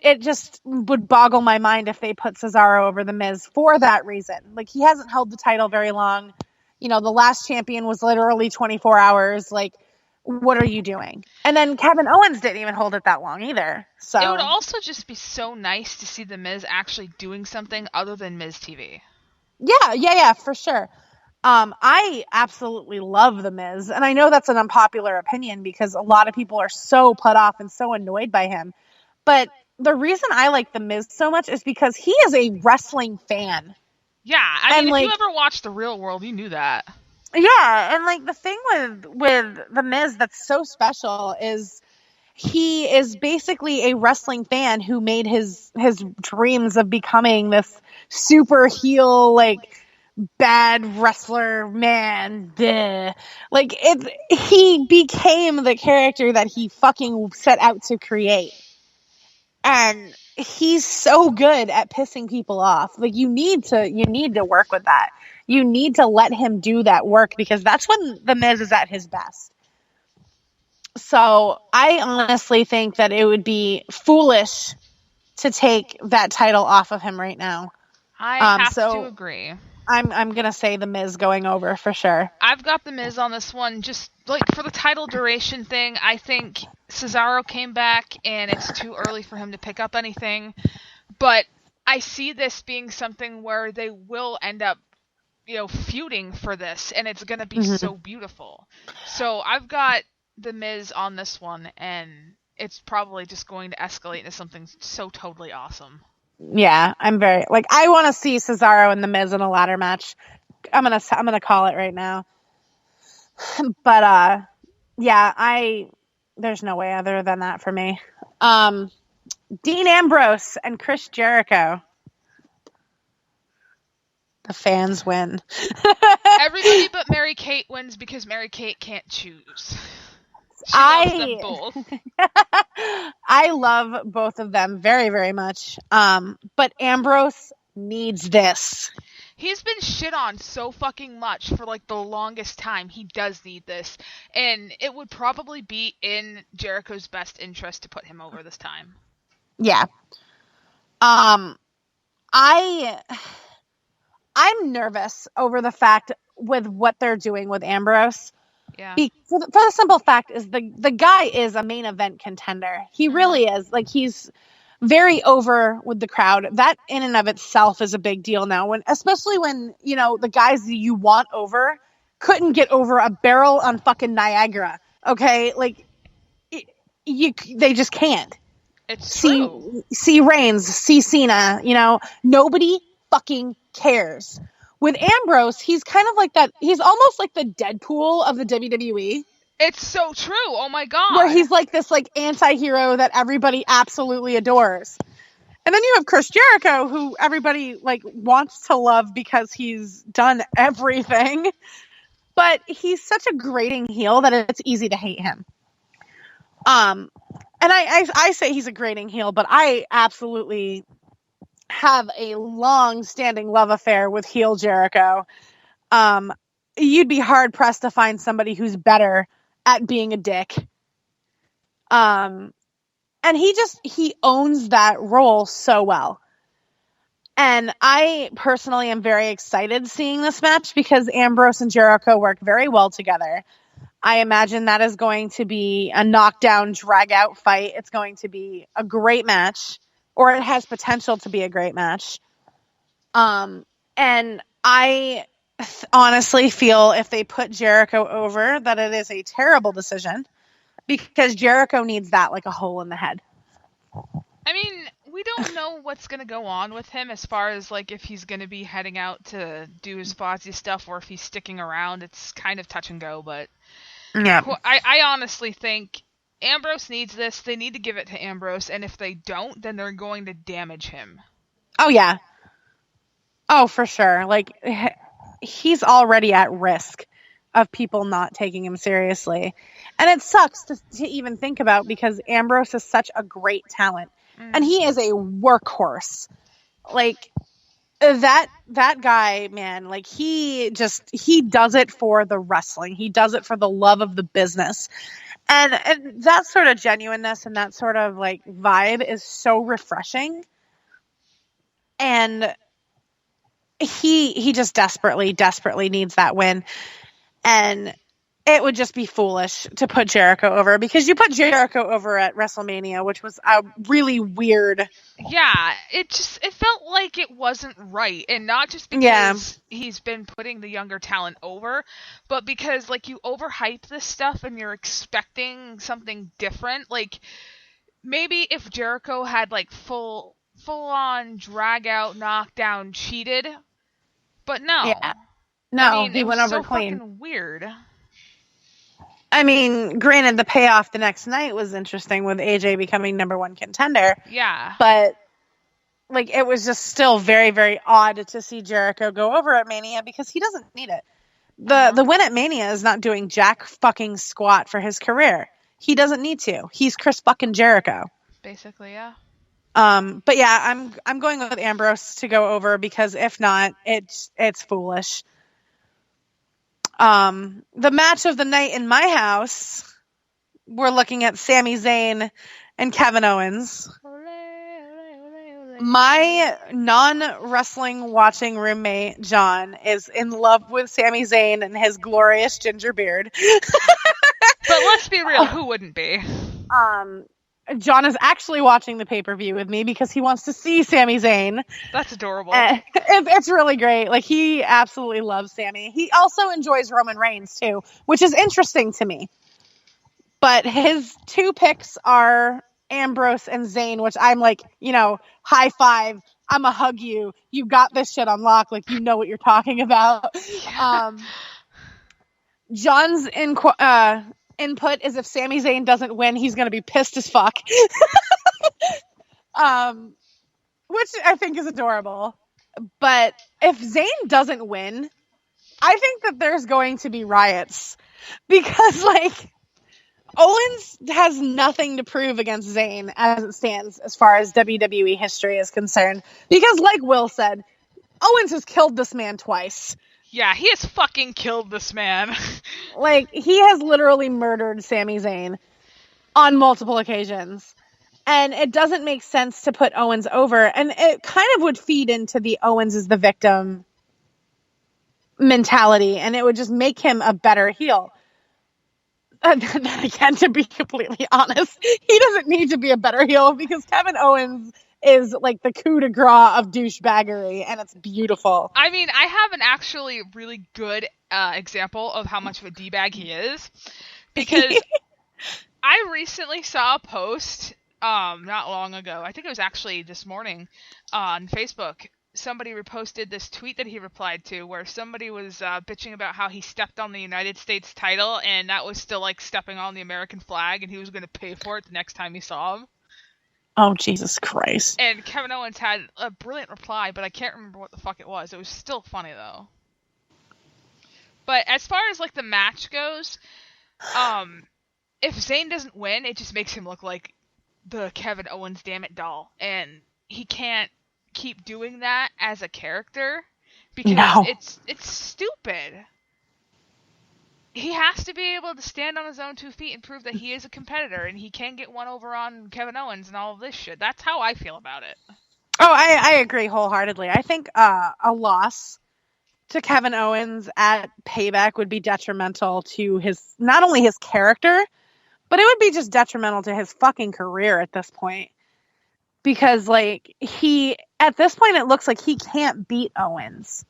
it just would boggle my mind if they put Cesaro over The Miz for that reason. Like, he hasn't held the title very long. You know, the last champion was literally 24 hours. Like, what are you doing? And then Kevin Owens didn't even hold it that long either. So it would also just be so nice to see The Miz actually doing something other than Miz TV. Yeah, for sure. I absolutely love The Miz, and I know that's an unpopular opinion because a lot of people are so put off and so annoyed by him. But the reason I like The Miz so much is because he is a wrestling fan. Yeah, I mean, if you ever watched The Real World, you knew that. Yeah, and like the thing with The Miz that's so special is he is basically a wrestling fan who made his dreams of becoming this super heel, like, bad wrestler man. Bleh. Like, he became the character that he fucking set out to create. And he's so good at pissing people off. Like, you need to work with that. You need to let him do that work because that's when The Miz is at his best. So I honestly think that it would be foolish to take that title off of him right now. I have to agree. I'm going to say The Miz going over for sure. I've got The Miz on this one. Just like for the title duration thing, I think Cesaro came back and it's too early for him to pick up anything. But I see this being something where they will end up, feuding for this, and it's going to be so beautiful. So I've got The Miz on this one, and it's probably just going to escalate into something so totally awesome. Yeah, I want to see Cesaro and The Miz in a ladder match. I'm gonna call it right now. But there's no way other than that for me. Dean Ambrose and Chris Jericho. The fans win. Everybody but Mary Kate wins because Mary Kate can't choose. She loves them both. I love both of them very, very much. But Ambrose needs this. He's been shit on so fucking much for like the longest time. He does need this. And it would probably be in Jericho's best interest to put him over this time. Yeah. I'm nervous over the fact with what they're doing with Ambrose. Yeah. For the simple fact is the guy is a main event contender. He really is. Like, he's very over with the crowd. That in and of itself is a big deal now. Especially when, the guys that you want over couldn't get over a barrel on fucking Niagara. Okay? Like, they just can't. It's true. See Reigns, see Cena, nobody fucking cares. With Ambrose, he's kind of like that. He's almost like the Deadpool of the WWE. It's so true. Oh my god. Where he's like this like anti-hero that everybody absolutely adores. And then you have Chris Jericho, who everybody like wants to love because he's done everything. But he's such a grating heel that it's easy to hate him. And I say he's a grating heel, but I absolutely have a long-standing love affair with heel Jericho. You'd be hard-pressed to find somebody who's better at being a dick. And he owns that role so well. And I personally am very excited seeing this match because Ambrose and Jericho work very well together. I imagine that is going to be a knockdown, drag-out fight. It's going to be a great match. Or it has potential to be a great match. And I honestly feel if they put Jericho over, that it is a terrible decision. Because Jericho needs that like a hole in the head. I mean, we don't know what's going to go on with him as far as like if he's going to be heading out to do his Fozzy stuff or if he's sticking around. It's kind of touch and go, but yeah. I honestly think Ambrose needs this. They need to give it to Ambrose, and if they don't, then they're going to damage him. Oh, yeah. Oh, for sure. Like, he's already at risk of people not taking him seriously. And it sucks to even think about because Ambrose is such a great talent. And he is a workhorse. Like, that guy, man, like, he does it for the wrestling. He does it for the love of the business. And that sort of genuineness and that sort of like vibe is so refreshing. And he just desperately needs that win. And it would just be foolish to put Jericho over, because you put Jericho over at WrestleMania, which was a really weird. Yeah, it felt like it wasn't right, and not just because he's been putting the younger talent over, but because like you overhype this stuff and you're expecting something different. Like maybe if Jericho had like full on drag out, knockdown, cheated, but no. Yeah. No, I mean, he went over so clean. Fucking weird. I mean, granted, the payoff the next night was interesting with AJ becoming #1 contender. Yeah. But like, it was just still very, very odd to see Jericho go over at Mania, because he doesn't need it. The win at Mania is not doing jack fucking squat for his career. He doesn't need to. He's Chris fucking Jericho. Basically, yeah. But yeah, I'm going with Ambrose to go over, because if not, it's foolish. The match of the night in my house, we're looking at Sami Zayn and Kevin Owens. My non-wrestling watching roommate, John, is in love with Sami Zayn and his glorious ginger beard. But let's be real, who wouldn't be? John is actually watching the pay-per-view with me because he wants to see Sami Zayn. That's adorable. It's really great. Like, he absolutely loves Sami. He also enjoys Roman Reigns, too, which is interesting to me. But his two picks are Ambrose and Zayn, which I'm like, high five. I'ma hug you. You got this shit on lock. Like, you know what you're talking about. Yeah. John's input is, if Sami Zayn doesn't win, he's going to be pissed as fuck. Which I think is adorable. But if Zayn doesn't win, I think that there's going to be riots. Because, like, Owens has nothing to prove against Zayn as it stands, as far as WWE history is concerned. Because, like Will said, Owens has killed this man twice. Yeah, he has fucking killed this man. Like, he has literally murdered Sami Zayn on multiple occasions. And it doesn't make sense to put Owens over. And it kind of would feed into the Owens is the victim mentality. And it would just make him a better heel. And then again, to be completely honest, he doesn't need to be a better heel, because Kevin Owens is like the coup de grace of douchebaggery, and it's beautiful. I mean, I have an actually really good example of how much of a D-bag he is, because I recently saw a post not long ago. I think it was actually this morning on Facebook. Somebody reposted this tweet that he replied to, where somebody was bitching about how he stepped on the United States title, and that was still like stepping on the American flag, and he was going to pay for it the next time he saw him. Oh, Jesus Christ. And Kevin Owens had a brilliant reply, but I can't remember what the fuck it was. It was still funny, though. But as far as like the match goes, if Zayn doesn't win, it just makes him look like the Kevin Owens damn it doll, and he can't keep doing that as a character, because it's stupid. He has to be able to stand on his own 2 feet and prove that he is a competitor, and he can get one over on Kevin Owens and all of this shit. That's how I feel about it. Oh, I agree wholeheartedly. I think a loss to Kevin Owens at Payback would be detrimental to not only his character, but it would be just detrimental to his fucking career at this point. Because, like, at this point, it looks like he can't beat Owens.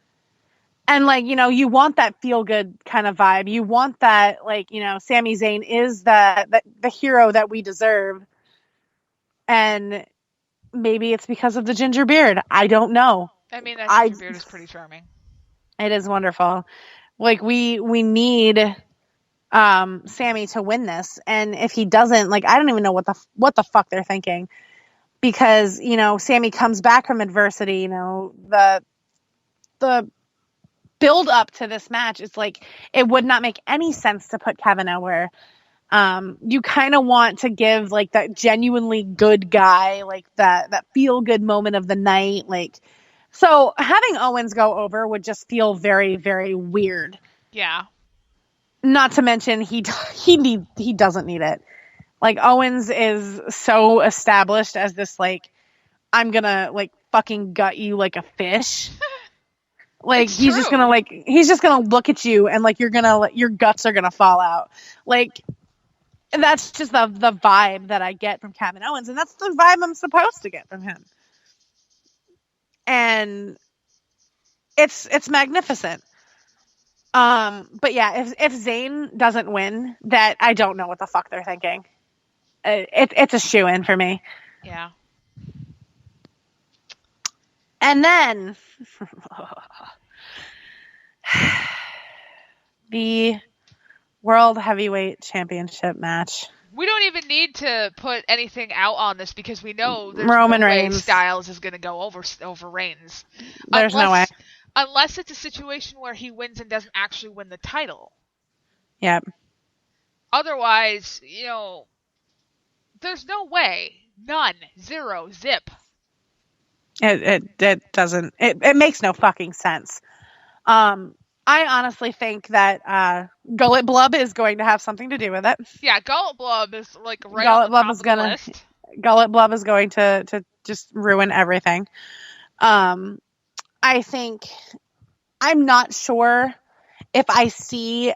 And, like, you want that feel-good kind of vibe. You want that, like, Sami Zayn is the hero that we deserve. And maybe it's because of the ginger beard. I don't know. I mean, that ginger beard is pretty charming. It is wonderful. Like, we need Sami to win this. And if he doesn't, like, I don't even know what the fuck they're thinking. Because, Sami comes back from adversity, the build up to this match is like, it would not make any sense to put Kevin over. You kind of want to give like that genuinely good guy, like that feel good moment of the night. Like, so having Owens go over would just feel very, very weird. Yeah. Not to mention he doesn't need it. Like, Owens is so established as this, like, I'm gonna, like, fucking gut you like a fish. Like, It's he's true. just gonna look at you and, like, your guts are gonna fall out. Like, that's just the vibe that I get from Kevin Owens, and that's the vibe I'm supposed to get from him. And it's magnificent. But yeah, if Zayn doesn't win, that I don't know what the fuck they're thinking. It's a shoo-in for me. Yeah. And then the World Heavyweight Championship match. We don't even need to put anything out on this because we know there's Roman no way Reigns. Styles is going to go over Reigns. There's no way. Unless it's a situation where he wins and doesn't actually win the title. Yep. Otherwise, there's no way. None. Zero. Zip. It doesn't. It makes no fucking sense. I honestly think that Gullet Blub is going to have something to do with it. Yeah, Gullet Blub is like right Gullet on the Blub top is of gonna, the list. Gullet Blub is going to just ruin everything. I think, I'm not sure if I see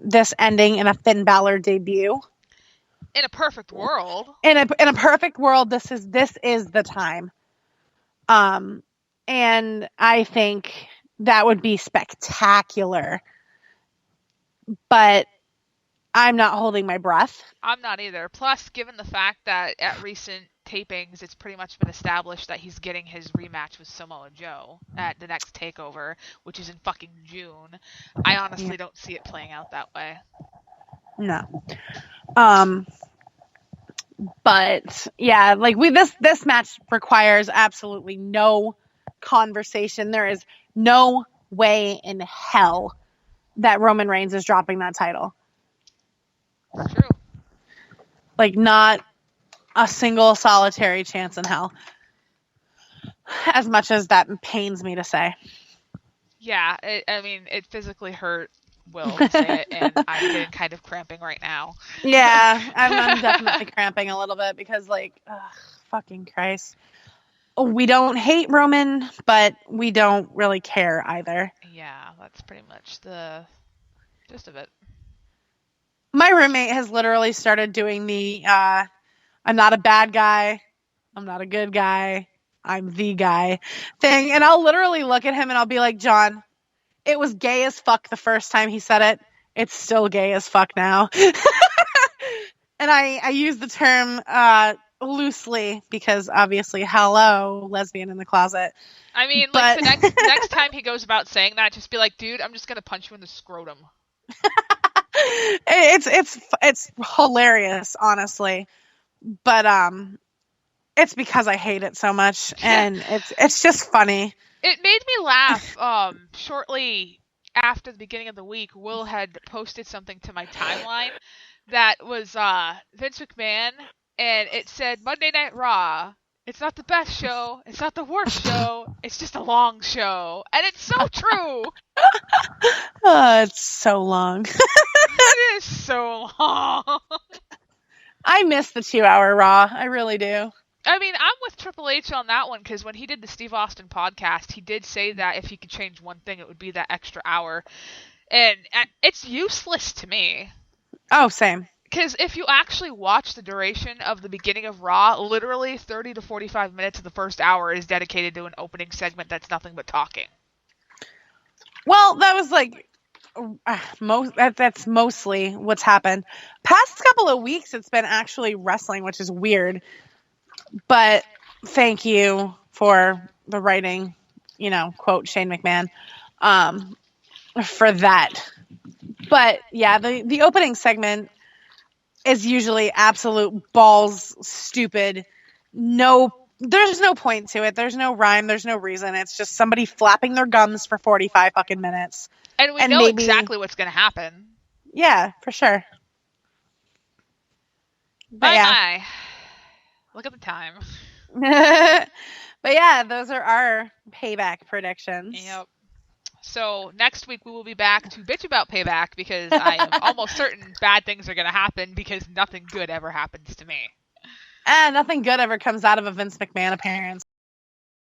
this ending in a Finn Balor debut. In a perfect world. In a perfect world, this is the time. And I think that would be spectacular. But I'm not holding my breath. I'm not either. Plus, given the fact that at recent tapings, it's pretty much been established that he's getting his rematch with Samoa Joe at the next takeover, which is in fucking June. I honestly don't see it playing out that way. No. But yeah, like this match requires absolutely no conversation. There is no way in hell that Roman Reigns is dropping that title. True. Like, not a single solitary chance in hell. As much as that pains me to say. Yeah, it physically hurt Will to say it, and I'm getting kind of cramping right now. Yeah, I'm definitely cramping a little bit because, like, fucking Christ. We don't hate Roman, but we don't really care either. Yeah, that's pretty much the gist of it. My roommate has literally started doing the I'm not a bad guy, I'm not a good guy, I'm the guy thing. And I'll literally look at him and I'll be like, John, it was gay as fuck the first time he said it. It's still gay as fuck now. And I use the term loosely because obviously, hello, lesbian in the closet. I mean, like, the next time he goes about saying that, just be like, dude, I'm just going to punch you in the scrotum. It's hilarious, honestly. But it's because I hate it so much, and it's just funny. It made me laugh. Shortly after the beginning of the week, Will had posted something to my timeline that was Vince McMahon, and it said Monday Night Raw. It's not the best show. It's not the worst show. It's just a long show, and it's so true. It's so long. It is so long. I miss the 2-hour Raw. I really do. I mean, I'm with Triple H on that one because when he did the Steve Austin podcast, he did say that if he could change one thing, it would be that extra hour. And it's useless to me. Oh, same. Because if you actually watch the duration of the beginning of Raw, literally 30 to 45 minutes of the first hour is dedicated to an opening segment that's nothing but talking. Well, that was like that's mostly what's happened. Past couple of weeks, it's been actually wrestling, which is weird. But thank you for the writing, quote Shane McMahon, for that. But yeah, the opening segment is usually absolute balls stupid. There's no point to it. There's no rhyme. There's no reason. It's just somebody flapping their gums for 45 fucking minutes. And we know exactly what's going to happen. Yeah, for sure. But yeah. Look at the time. But yeah, those are our Payback predictions. Yep. So next week we will be back to bitch about Payback because I am almost certain bad things are going to happen because nothing good ever happens to me. Nothing good ever comes out of a Vince McMahon appearance.